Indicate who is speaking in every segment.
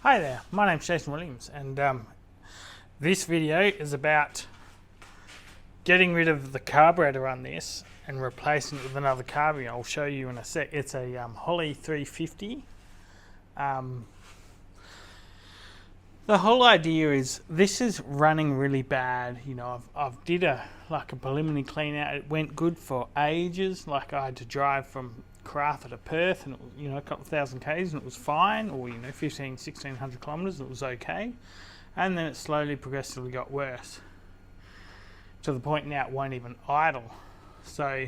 Speaker 1: Hi there, my name's Jason Williams, and this video is about getting rid of the carburetor on this and replacing it with another carburetor. I'll show you in a sec. It's a Holley 350. The whole idea is this is running really bad. You know, I've did a preliminary clean out. It went good for ages. Like I had to drive from Craft to Perth, and it was, a couple of thousand k's, and it was fine, or 1600 kilometers, and it was okay. And then it slowly progressively got worse to the point now it won't even idle. So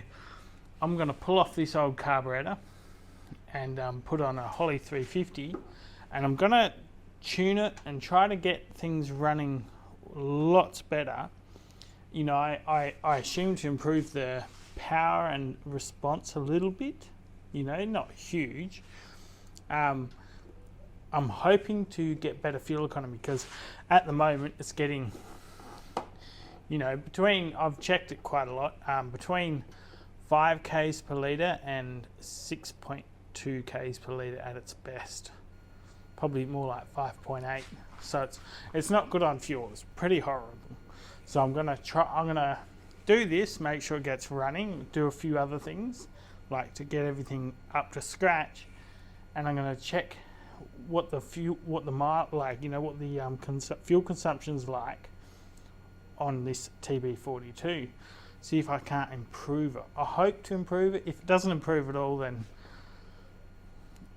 Speaker 1: I'm going to pull off this old carburetor and put on a Holley 350, and I'm going to tune it and try to get things running lots better. I assume to improve the power and response a little bit, not huge. I'm hoping to get better fuel economy, because at the moment it's getting, I've checked it quite a lot, between 5 k's per litre and 6.2 k's per litre at its best. Probably more like 5.8. So it's not good on fuel. It's pretty horrible. So I'm gonna do this, make sure it gets running, do a few other things, like to get everything up to scratch, and I'm gonna check what the fuel consumption's like on this TB42. See if I can't improve it. I hope to improve it. If it doesn't improve at all, then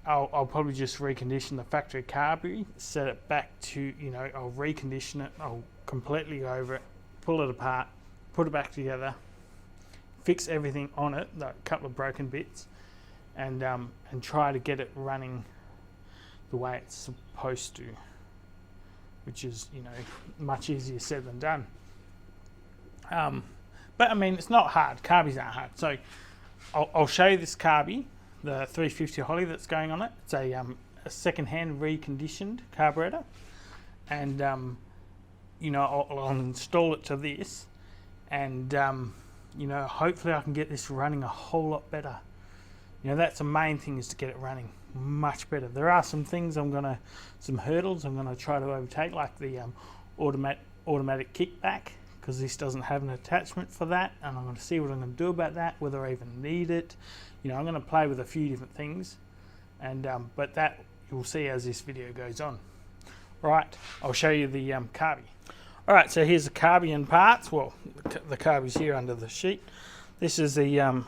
Speaker 1: I'll probably just recondition the factory carburetor, set it back to, I'll recondition it, I'll completely go over it, pull it apart, put it back together, fix everything on it, a couple of broken bits, and try to get it running the way it's supposed to, which is, much easier said than done. But I mean, it's not hard. Carbies aren't hard. So I'll show you this carby, the 350 Holley that's going on it. It's a second-hand reconditioned carburetor, and I'll install it to this, and hopefully I can get this running a whole lot better. That's the main thing, is to get it running much better. There are some things some hurdles I'm gonna try to overtake, like the automatic kickback, because this doesn't have an attachment for that, and I'm going to see what I'm going to do about that, whether I even need it. I'm going to play with a few different things, and but that you'll see as this video goes on. Right, I'll show you the carby. Alright, so here's the carby and parts. Well, the carby's here under the sheet. This is the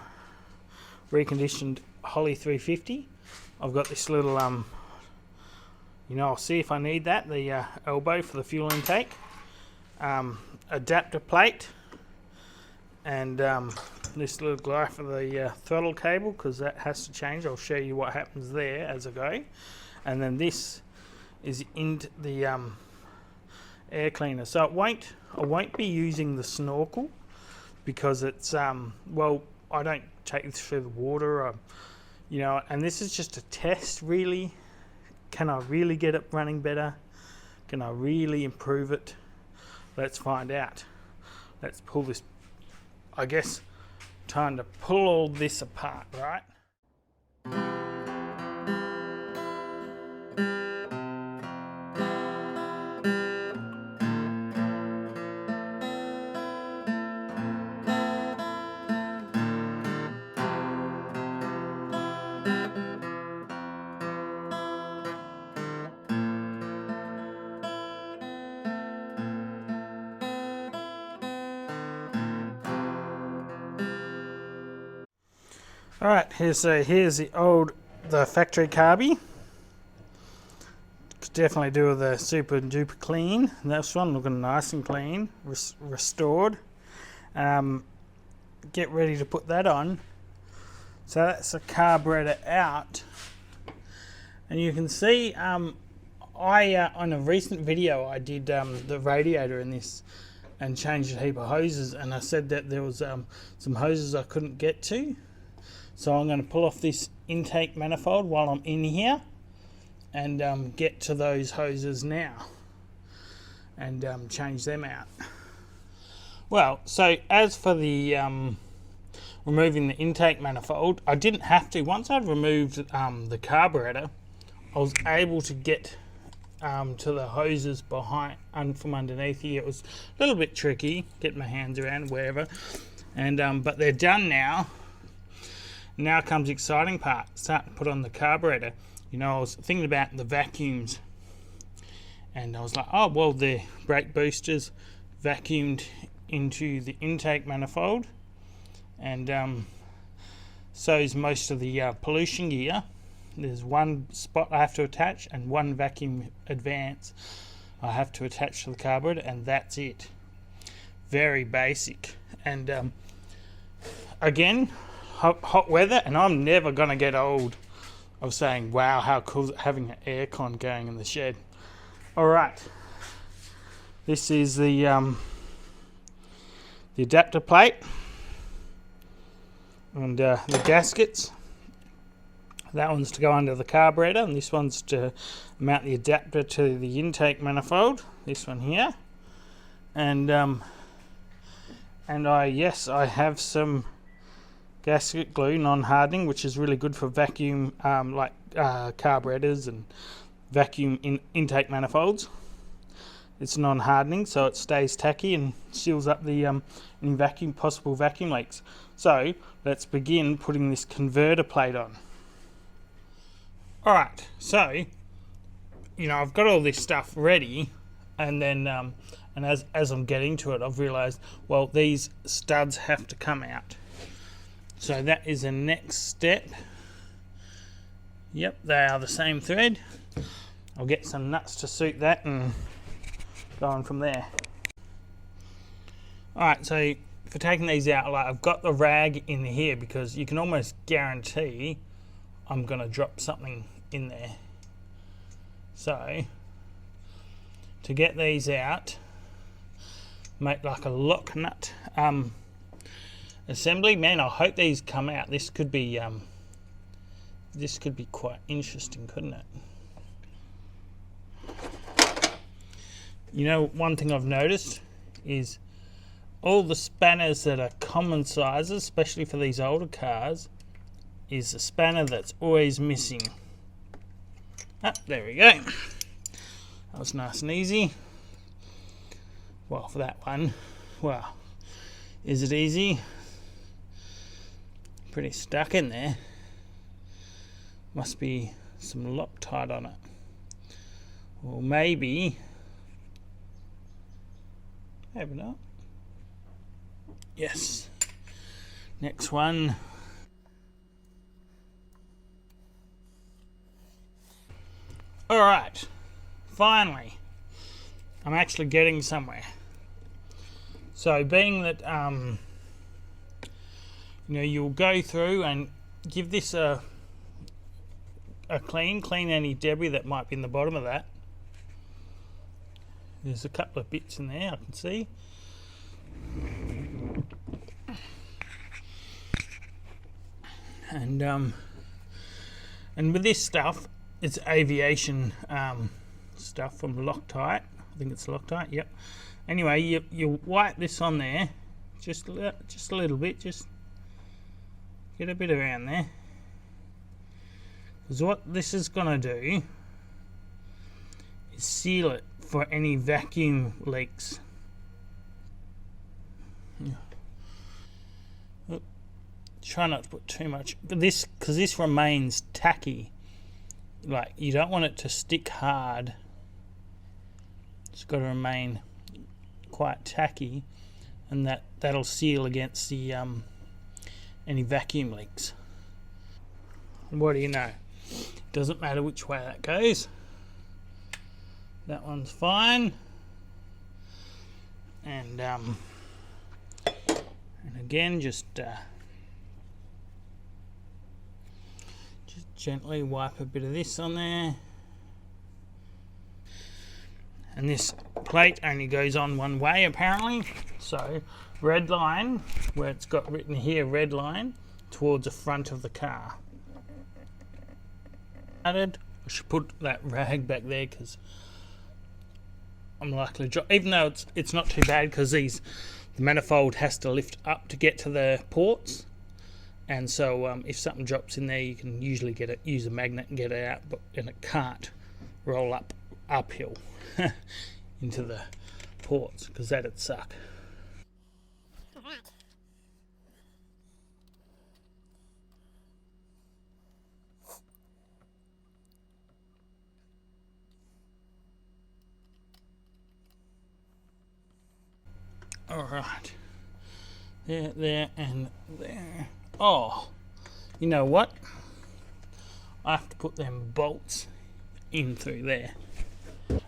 Speaker 1: reconditioned Holley 350. I've got this little, I'll see if I need that, the elbow for the fuel intake, adapter plate, and this little guy for the throttle cable, because that has to change. I'll show you what happens there as I go. And then this is into the air cleaner. So I won't be using the snorkel, because it's I don't take this through the water, and this is just a test, really. Can I really get it running better? Can I really improve it? Let's find out. Let's pull this, I guess, time to pull all this apart, right? Alright, here's the factory carby. Could definitely do with a super duper clean. This one looking nice and clean, restored. Get ready to put that on. So that's the carburetor out, and you can see on a recent video I did the radiator in this and changed a heap of hoses, and I said that there was some hoses I couldn't get to. So I'm going to pull off this intake manifold while I'm in here, and get to those hoses now, and change them out. Well, so as for the removing the intake manifold, I didn't have to. Once I'd removed the carburetor, I was able to get to the hoses behind and from underneath here. It was a little bit tricky getting my hands around wherever, and but they're done now. Now comes the exciting part, start to put on the carburetor. You know, I was thinking about the vacuums, and I was like, oh well, the brake boosters vacuumed into the intake manifold, and so is most of the pollution gear. There's one spot I have to attach and one vacuum advance I have to attach to the carburetor, and that's it. Very basic. And again, hot weather, and I'm never gonna get old of saying, wow, how cool is it having an aircon going in the shed. All right, this is the adapter plate and the gaskets. That one's to go under the carburetor, and this one's to mount the adapter to the intake manifold. This one here, and I have some gasket glue, non-hardening, which is really good for vacuum carburetors and vacuum intake manifolds. It's non-hardening, so it stays tacky and seals up the any possible vacuum leaks. So let's begin putting this converter plate on. Alright, so, you know, I've got all this stuff ready, and then, and as I'm getting to it, I've realised, well, these studs have to come out. So that is the next step. Yep, they are the same thread. I'll get some nuts to suit that and go on from there. Alright, so for taking these out, like, I've got the rag in here because you can almost guarantee I'm going to drop something in there. So to get these out, make like a lock nut assembly. Man, I hope these come out. This could be quite interesting, couldn't it? You know, one thing I've noticed is all the spanners that are common sizes, especially for these older cars, is a spanner that's always missing. Ah, there we go. That was nice and easy. Well, for that one, well, is it easy? Pretty stuck in there. Must be some Loctite on it. Or maybe not. Yes. Next one. Alright, finally, I'm actually getting somewhere. So being that, you know, you'll go through and give this a clean any debris that might be in the bottom of that. There's a couple of bits in there I can see. And with this stuff, it's aviation stuff from Loctite. I think it's Loctite. Yep. Anyway, you wipe this on there, just a little bit. Just get a bit around there. Because what this is gonna do is seal it for any vacuum leaks. Try not to put too much, but this, because this remains tacky. Like, you don't want it to stick hard. It's got to remain quite tacky, and that'll seal against the any vacuum leaks. What do you know? Doesn't matter which way that goes. That one's fine. And again, just gently wipe a bit of this on there. And this plate only goes on one way apparently. So red line, where it's got written here red line, towards the front of the car. I should put that rag back there because I'm likely to drop, even though it's not too bad because the manifold has to lift up to get to the ports. And so if something drops in there, you can usually use a magnet and get it out, and it can't roll up uphill into the ports, because that'd suck. Alright, there and there. Oh, you know what? I have to put them bolts in through there.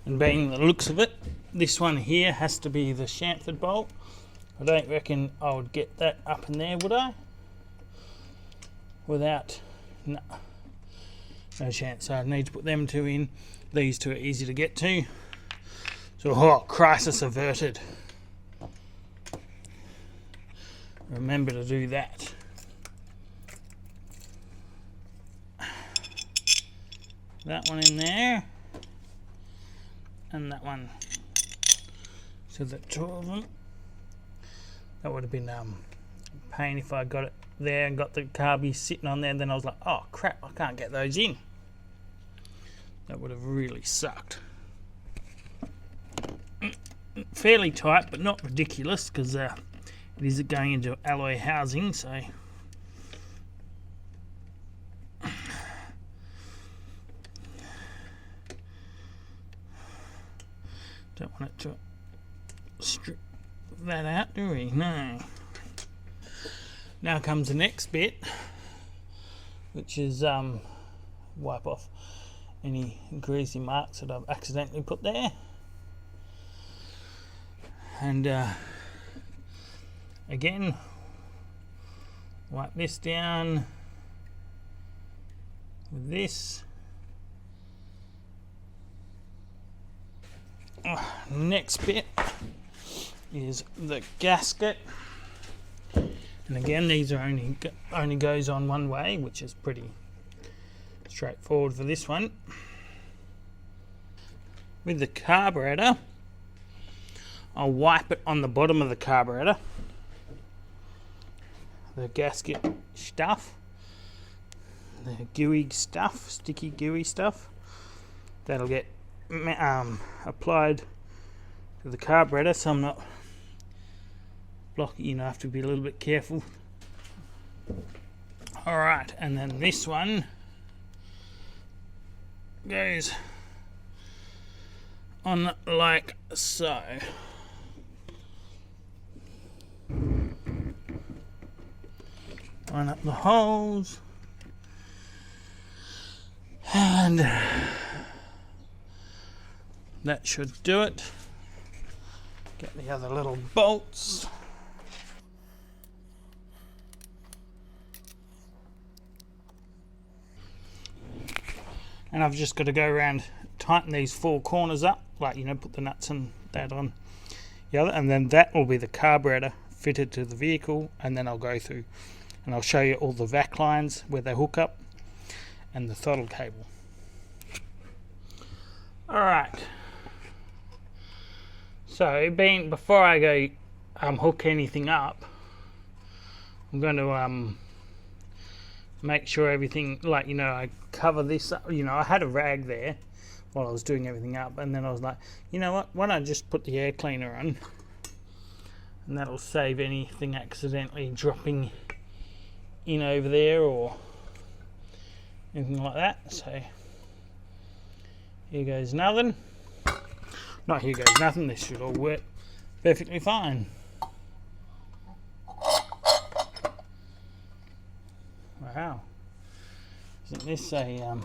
Speaker 1: And being the looks of it, this one here has to be the chamfered bolt. I don't reckon I would get that up in there, would I? Without, no chance. So I need to put them two in. These two are easy to get to. So, crisis averted. Remember to do that. That one in there, and that one. So the two of them. That would have been a pain if I got it there and got the carby sitting on there, and then I was like, oh crap, I can't get those in. That would have really sucked. Fairly tight, but not ridiculous, because it is going into alloy housing, so don't want it to strip that out, do we? No. Now comes the next bit, which is wipe off any greasy marks that I've accidentally put there. And again, wipe this down with this. Next bit is the gasket, and again these are only goes on one way, which is pretty straightforward for this one. With the carburettor, I'll wipe it on the bottom of the carburettor, the gasket stuff, the gooey stuff, sticky gooey stuff, that'll get applied to the carburettor, so I'm not blocking. I have to be a little bit careful. Alright, and then this one goes on like so. Line up the holes, and that should do it. Get the other little bolts. And I've just got to go around, tighten these four corners up, like, put the nuts and that on the other, and then that will be the carburettor fitted to the vehicle, and then I'll go through and I'll show you all the vac lines where they hook up and the throttle cable. Alright, so before I go hook anything up, I'm going to make sure everything, I cover this up. I had a rag there while I was doing everything up, and then I was like, you know what, why don't I just put the air cleaner on, and that'll save anything accidentally dropping in over there or anything like that. So here goes nothing. Not here goes nothing, this should all work perfectly fine. Wow, isn't this a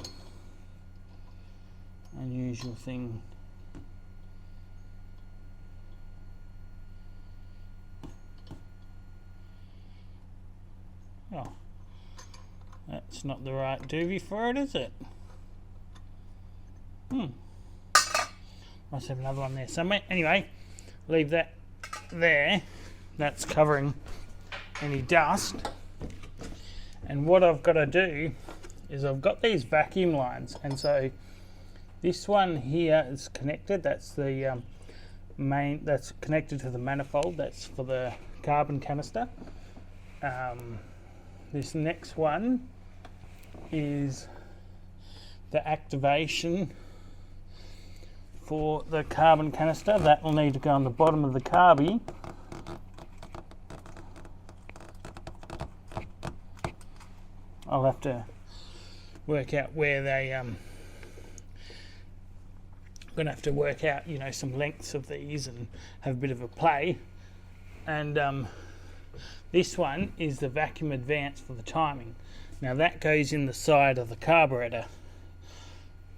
Speaker 1: unusual thing? Oh, that's not the right doobie for it, is it? Must have another one there somewhere. Anyway, leave that there. That's covering any dust. And what I've got to do is I've got these vacuum lines, and so this one here is connected. That's the main, that's connected to the manifold. That's for the carbon canister. This next one is the activation for the carbon canister. That will need to go on the bottom of the carby. I'll have to work out where they gonna have to work out, you know, some lengths of these and have a bit of a play. And this one is the vacuum advance for the timing. Now that goes in the side of the carburettor.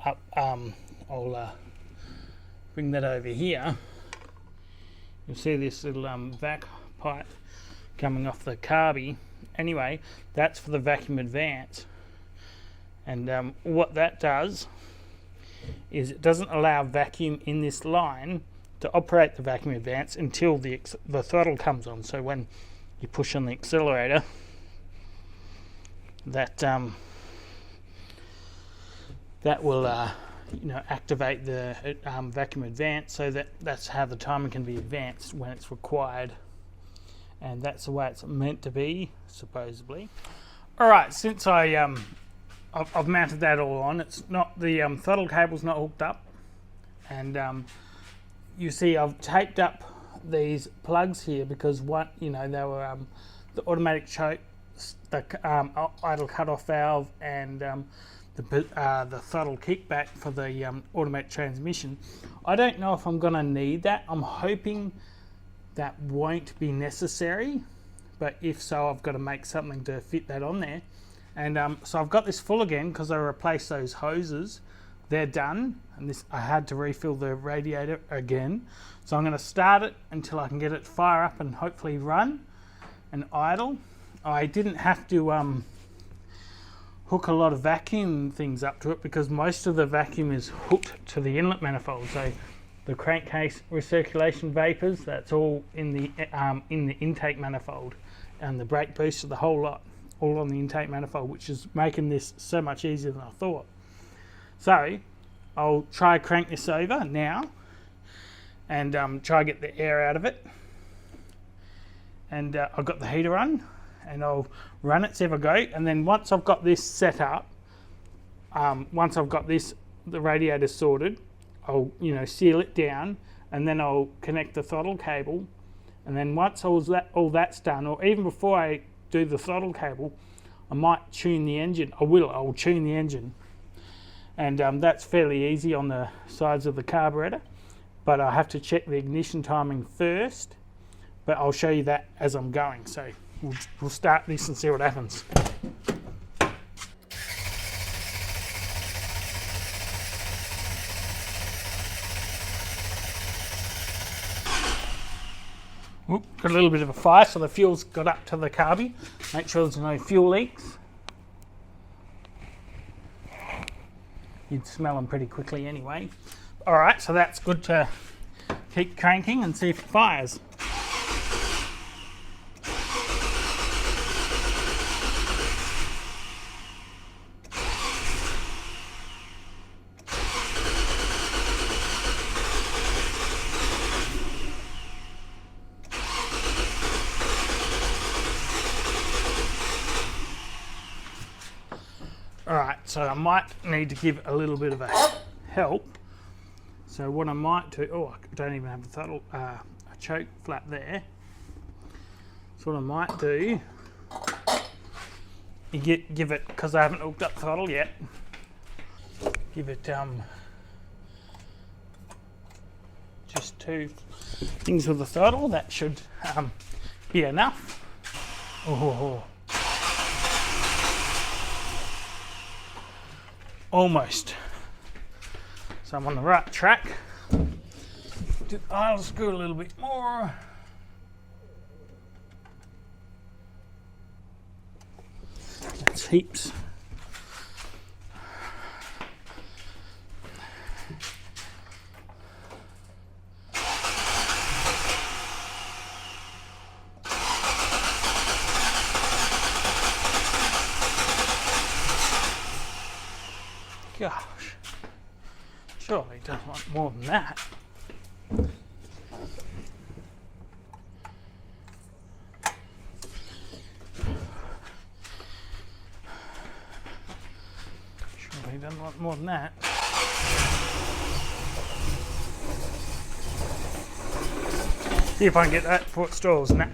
Speaker 1: Up, I'll bring that over here. You'll see this little vac pipe coming off the carby. Anyway, that's for the vacuum advance. And what that does is it doesn't allow vacuum in this line to operate the vacuum advance until the throttle comes on. So when you push on the accelerator, that that will you know, activate the vacuum advance, so that's how the timing can be advanced when it's required, and that's the way it's meant to be, supposedly. All right, since I've mounted that all on, it's not, the throttle cable's not hooked up, and you see I've taped up these plugs here because what, you know, they were the automatic choke, the idle cutoff valve, and the throttle kickback for the automatic transmission. I don't know if I'm going to need that. I'm hoping that won't be necessary, but if so, I've got to make something to fit that on there. And so I've got this full again because I replaced those hoses. They're done, and this, I had to refill the radiator again. So I'm going to start it until I can get it fire up and hopefully run and idle. I didn't have to hook a lot of vacuum things up to it because most of the vacuum is hooked to the inlet manifold. So the crankcase recirculation vapors, that's all in the intake manifold, and the brake booster, the whole lot, all on the intake manifold, which is making this so much easier than I thought. So I'll try crank this over now and try get the air out of it. And I've got the heater on, and I'll run it, see if I go. And then once I've got this set up, once I've got this, the radiator sorted, I'll, you know, seal it down, and then I'll connect the throttle cable. And then once all that's done, or even before I do the throttle cable, I might tune the engine. I'll tune the engine. And that's fairly easy on the sides of the carburettor, but I have to check the ignition timing first, but I'll show you that as I'm going. So we'll start this and see what happens. Oop, got a little bit of a fire, so the fuel's got up to the carby. Make sure there's no fuel leaks. You'd smell them pretty quickly anyway. All right, so that's good to keep cranking and see if it fires. Alright, so I might need to give a little bit of a help. So what I might do, oh, I don't even have a throttle, a choke flap there. So what I might do, you give it, because I haven't hooked up throttle yet, give it just 2 things with the throttle. That should be enough. Oh. Almost. So I'm on the right track. I'll screw a little bit more. That's heaps. Gosh, surely he doesn't want more than that. Surely he doesn't want more than that. See if I can get that before it stalls. Nah.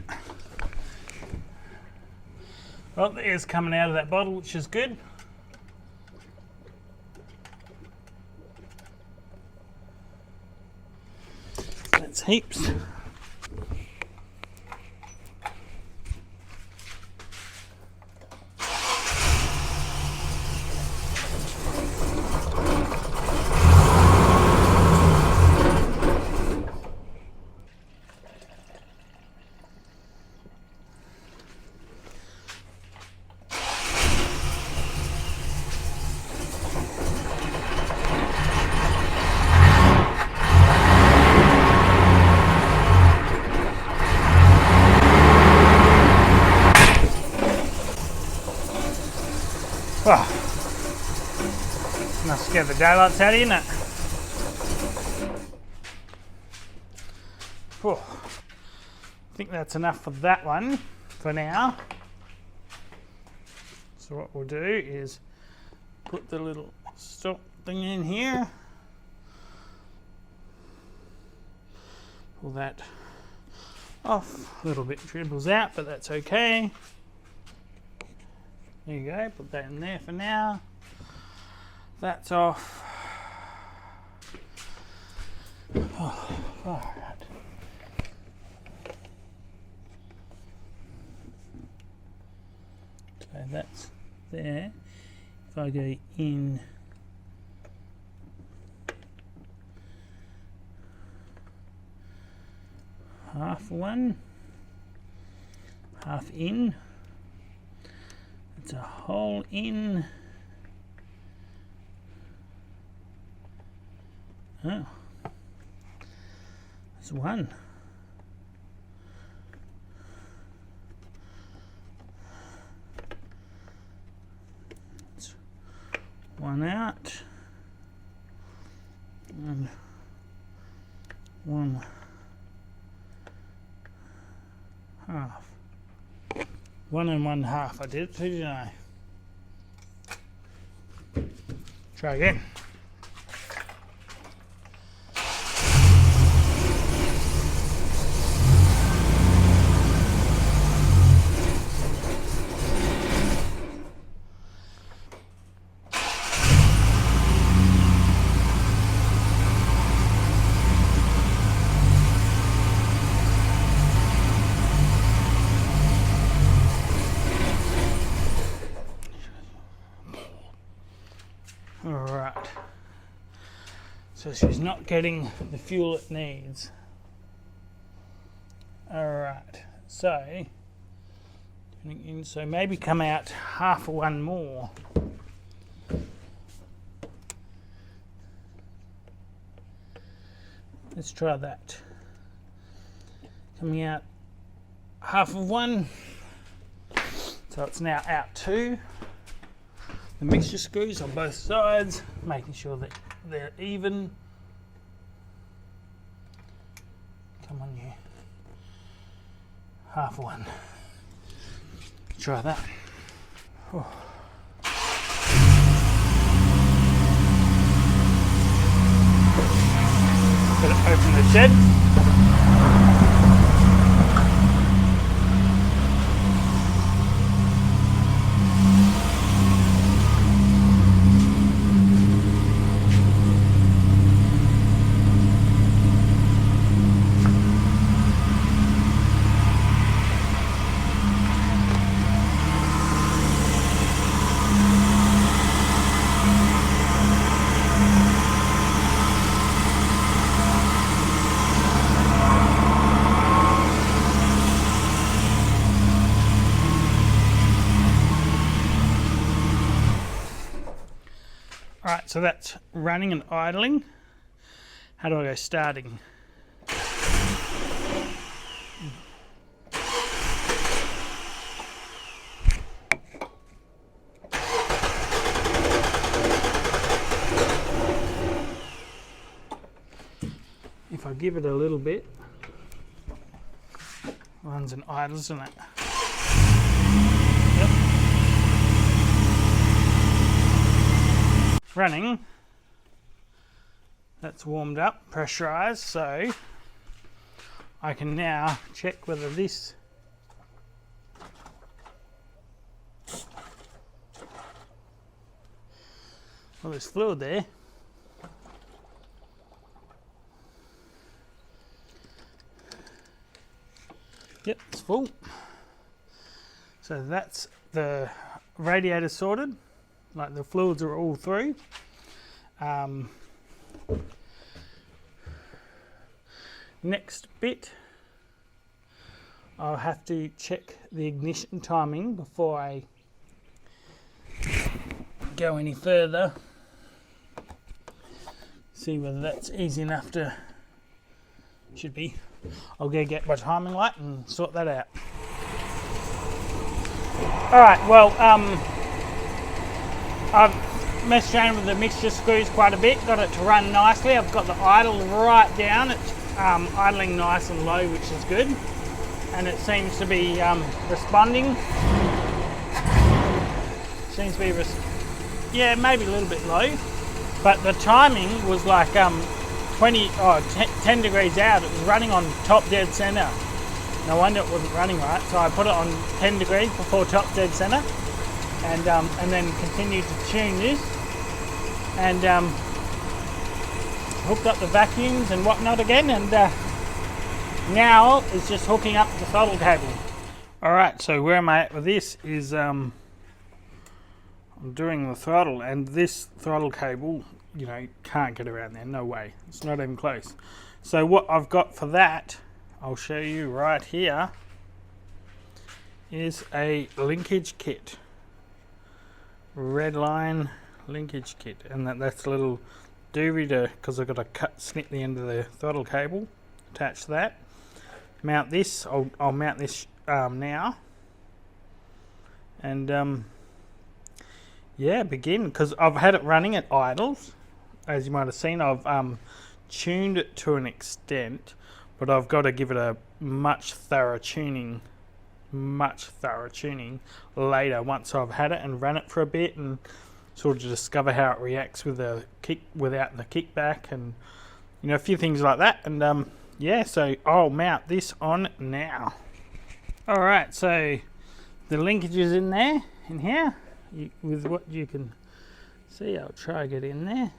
Speaker 1: Well, the air's coming out of that bottle, which is good. That's heaps. Oh, must scare the daylights out of you, innit? Oh, I think that's enough for that one for now. So what we'll do is put the little stop thing in here. Pull that off. A little bit dribbles out, but that's okay. There you go, put that in there for now. That's off. Oh, all right. So that's there. If I go in half one, half in. It's a hole in. Oh, there's one. It's one out and one half. 1 1/2 I did, who did I? Try again. Alright, so she's not getting the fuel it needs. Alright, so maybe come out half one more. Let's try that. Coming out half of one, so it's now out two. The mixture screws on both sides, making sure that they're even. Come on, you. Half one. Try that. Oh. Better open the shed. Alright, so that's running and idling. How do I go starting? If I give it a little bit, runs and idles, isn't it? Yep. Running, that's warmed up, pressurized, so I can now check whether this there's fluid there. Yep, it's full. So that's the radiator sorted, like the fluids are all through. Next bit, I'll have to check the ignition timing before I go any further. See whether that's easy enough to, should be. I'll go get my timing light and sort that out. Alright, well, I've messed around with the mixture screws quite a bit, got it to run nicely. I've got the idle right down, it's idling nice and low, which is good. And it seems to be responding. Seems to be, yeah, maybe a little bit low. But the timing was like 10 degrees out. It was running on top dead center. No wonder it wasn't running right. So I put it on 10 degrees before top dead center, and then continued to tune this, and hooked up the vacuums and whatnot again, and now it's just hooking up the throttle cable. All right, so where am I at with this is I'm doing the throttle, and this throttle cable, you know, can't get around there, no way, it's not even close. So what I've got for that, I'll show you right here, is a linkage kit, red line linkage kit, and that's a little doobie to, because I've got to snip the end of the throttle cable, attach to that, mount this. I'll mount this now, and yeah, begin, because I've had it running at idles. As you might have seen, I've tuned it to an extent, but I've got to give it a much thorough tuning later, once I've had it and run it for a bit and sort of discover how it reacts with the kick, without the kickback, and you know, a few things like that. And yeah, so I'll mount this on now. Alright, so the linkage is in there, in here, with what you can see. I'll try to get in there.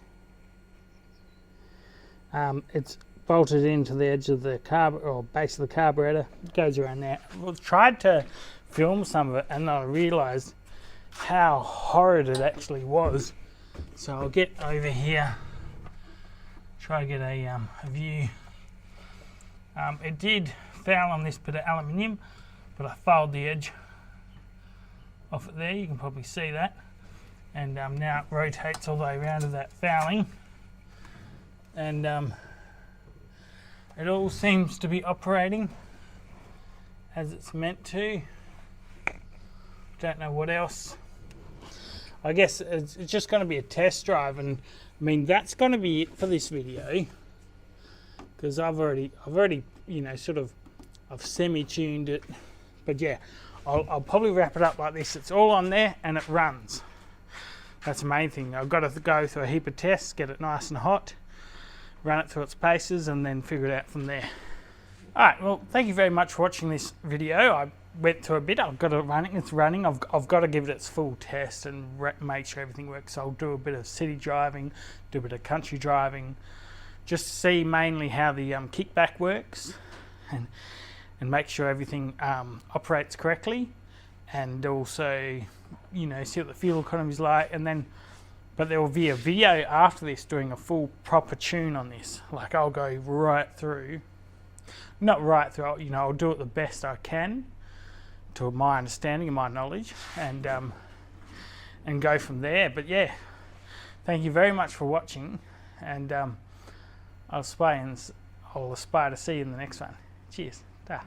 Speaker 1: It's bolted into the edge of the base of the carburettor. It goes around there. I've tried to film some of it, and I realised how horrid it actually was. So I'll get over here, try to get a view. It did foul on this bit of aluminium, but I filed the edge off it there. You can probably see that. And now it rotates all the way around to that fouling. And it all seems to be operating as it's meant to. Don't know what else. I guess it's just going to be a test drive, and I mean, that's going to be it for this video, because I've already you know, sort of, I've semi-tuned it. But yeah, I'll probably wrap it up like this. It's all on there and it runs. That's the main thing. I've got to go through a heap of tests, get it nice and hot, run it through its paces, and then figure it out from there. Alright, well, thank you very much for watching this video. I went through a bit. I've got it running. It's running. I've got to give it its full test and make sure everything works. So I'll do a bit of city driving, do a bit of country driving, just to see mainly how the kickback works, and make sure everything operates correctly, and also, you know, see what the fuel economy is like. And then, but there will be a video after this doing a full proper tune on this. Like, I'll go right through, not right through, you know, I'll do it the best I can to my understanding and my knowledge, and go from there. But yeah, thank you very much for watching, and I'll aspire to see you in the next one. Cheers. Ta.